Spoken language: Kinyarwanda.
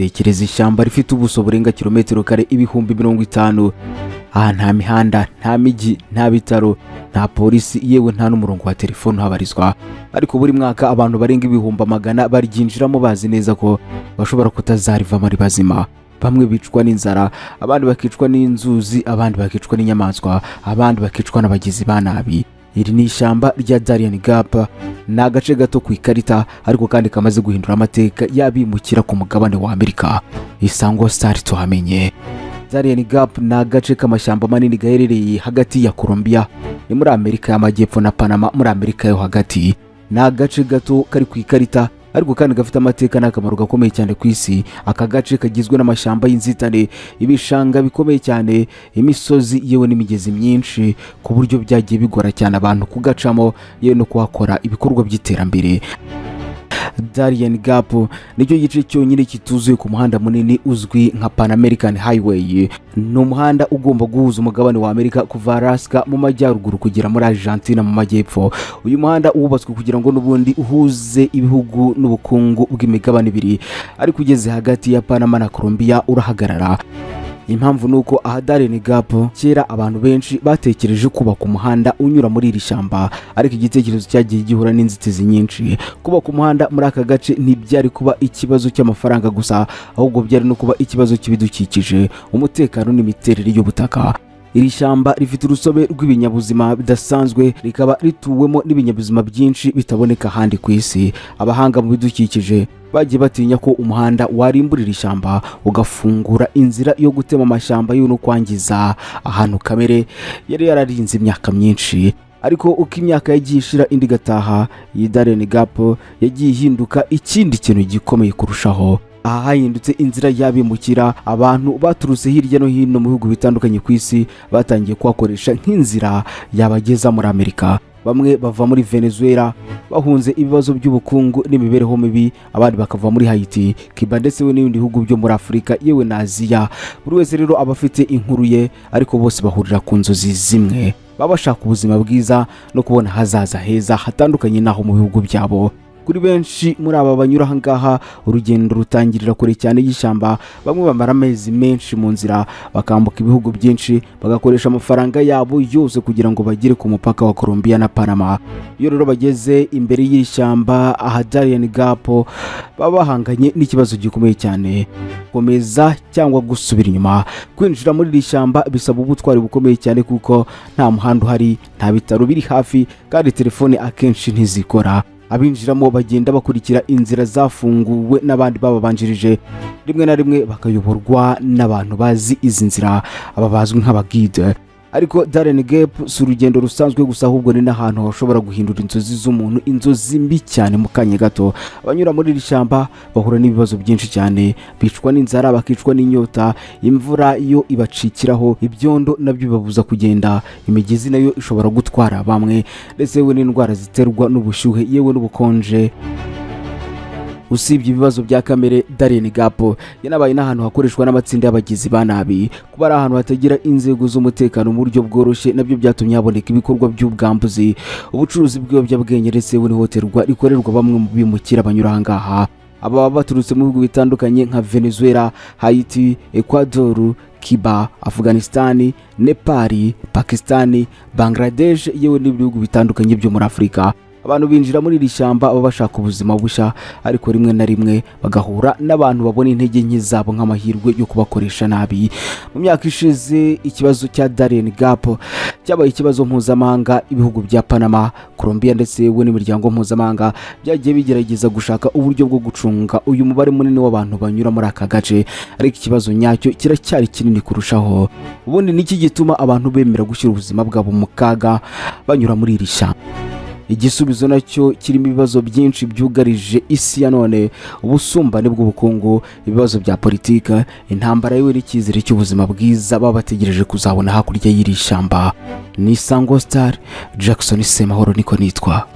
Tekereza ishyamba rifite ubuso burenga kilometero kare ibihumbi 50. Aha nta mihanda, nta migi, nta bitaro, nta polisi, yewe nta n'umurongo wa telefone uhabarizwa. Ariko buri mwaka abantu barenga ibihumbi magana baryinjiramo bazi neza ko bashobora kutazarivamo ari bazima. Bamwe bicwa n'inzara, abandi bakicwa n'inzuzi, abandi bakicwa n'inyamaswa, abandi bakicwa n'abagizi ba nabi. Iri ni ishyamba rya Darien Gap, ni agace gato ku ikarita ariko kandi kamaze guhindura amateka y'abimukira ku mugabane wa Amerika. Isango Star tuhamenye. Darien Gap ni agace k'amashyamba manini gaherereye hagati ya Colombia ni muri Amerika y'Amajyepfo na Panama muri Amerika yo hagati. Ni agace gato kari ku ikarita ariko kandi gafite amateka n'akamaro gakomeye cyane ku isi. Aka gace kagizwe n'amashyamba y'inzitane, ibishanga bikomeye cyane, imisozi yewe n'imigezi myinshi ku buryo byagiye bigora cyane abantu kugacamo yewe no kuhakora ibikorwa by'iterambere. Darien Gap nicyo gice cyonyine kituzuye ku muhanda munini uzwi nka Pan American Highway. Ni umuhanda ugomba guhuza umugabane wa Amerika kuva Alaska mu majyaruguru kugera muri Argentina mu majyepfo. Uyu muhanda wubatswe kugira ngo n'ubundi uhuze ibihugu n'ubukungu bw'imigabane ibiri, ariko ugeze hagati ya Panama na Colombia urahagarara. Impamvu nuko aha Darien Gap kera abantu benshi batekereje kubaka umuhanda unyura muri iri shyamba, ariko igitekerezo cyagiye gihura n'inzitizi nyinshi. Kubaka umuhanda muri aka gace ntibyari kuba ikibazo cy'amafaranga gusa, ahubwo byari no kuba ikibazo cy'ibidukikije, umutekano n'imiterere y'ubutaka. Iri shyamba rifite urusobe rw'ibinyabuzima bidasanzwe, rikaba rituwemo n'ibinyabuzima byinshi bitaboneka ahandi ku isi. Abahanga mu bidukikije bagiye batinya ko umuhanda warimburira ishyamba ugafungura inzira yo gutema amashyamba no kwangiza ahantu kamere yari yararinze imyaka myinshi. Ariko uko imyaka yagiye ishira indi gataha, iyi Darien Gap yagiye ihinduka ikindi kintu gikomeye kurushaho. Aha hahindutse inzira y'abimukira. Abantu baturutse hirya no hino mu bihugu bitandukanye ku isi batangiye kuhakoresha nk'inzira yabageza muri Amerika. Bamwe bava muri Venezuela bahunze ibibazo by'ubukungu n'imibereho mibi, abandi bakava muri Haiti, Cuba ndetse n'ibindi bihugu byo muri Afurika yewe na Aziya. Buri wese rero aba afite inkuru ye, ariko bose bahurira ku nzozi zimwe. Baba bashaka ubuzima bwiza no kubona hazaza heza hatandukanye naho mu bihugu byabo. Kuri benshi muri aba banyura aha ngaha, urugendo rutangirira kure cyane y'ishyamba. Bamwe bamara amezi menshi mu nzira, bakambuka ibihugu byinshi, bagakoresha amafaranga yabo yose kugira ngo bagere ku mupaka wa Colombia na Panama. Iyo rero bageze imbere y'ishyamba aha Darien Gap, baba bahanganye n'ikibazo gikomeye cyane: komeza cyangwa gusubira inyuma. Kwinjira muri iri shyamba bisaba ubutwari bukomeye cyane, kuko nta muhanda uhari, nta bitaro biri hafi, kandi telefone akenshi ntizikora. Abinjiramo bagenda bakurikira inzira zafunguwe n'abandi bababanjirije, rimwe na rimwe bakayoborwa n'abantu bazi izi nzira, aba bazwi nk'abagide. Ariko Darien Gap si urugendo rusanzwe gusa, ahubwo ni n'ahantu hashobora guhindura inzozi z'umuntu, inzozi mbi cyane mu kanya gato. Abanyura muri iri shyamba bahura n'ibibazo byinshi cyane, bicwa n'inzara, bakicwa n'inyota, imvura yo ibacikiraho, ibyondo nabyo bibabuza kugenda, imigezi nayo ishobora gutwara bamwe, ndetse yewe n'indwara ziterwa n'ubushyuhe yewe n'ubukonje. Usibye ibibazo bya kamere, Darien Gap yanabaye n'ahantu hakoreshwa n'amatsinda y'abagizi ba nabi. Kuba ari ahantu hatagira inzego z'umutekano mu buryo bworoshye nabyo byatumye haboneka ibikorwa by'ubwambuzi, ubucuruzi bw'ibiyobyabwenge ndetse n'ihohoterwa rikorerwa bamwe mu bimukira banyura aha ngaha. Aba baturutse mu bihugu bitandukanye nka Venezuela, Haiti, Ecuador, Cuba, Afghanistan, Nepal, Pakistan, Bangladesh yewe n'ibihugu bitandukanye byo muri Afurika. Abantu binjira muri iri shyamba baba bashaka ubuzima bushya, ariko rimwe na rimwe bagahura n'abantu babona intege nke zabo nk'amahirwe yo kubakoresha nabi. Mu myaka ishize, ikibazo cya Darien Gap cyabaye ikibazo mpuzamahanga. Ibihugu bya Panama, Colombia ndetse n'imiryango mpuzamahanga byagiye bigerageza gushaka uburyo bwo gucunga uyu mubare munini w'abantu banyura muri aka gace, ariko ikibazo nyacyo kiracyari kinini kurushaho. Ubundi niki gituma abantu bemera gushyira ubuzima bwabo mu kaga banyura muri iri shyamba? Igisubizo nacyo kirimo ibibazo byinshi byugarije isi ya none: ubusumbane bw'ubukungu, ibibazo bya politika, intambara yewe n'icyizere cy'ubuzima bwiza baba bategereje kuzabona hakurya y'iri shyamba. Ni Isango Star, Jackson Semahoro niko nitwa.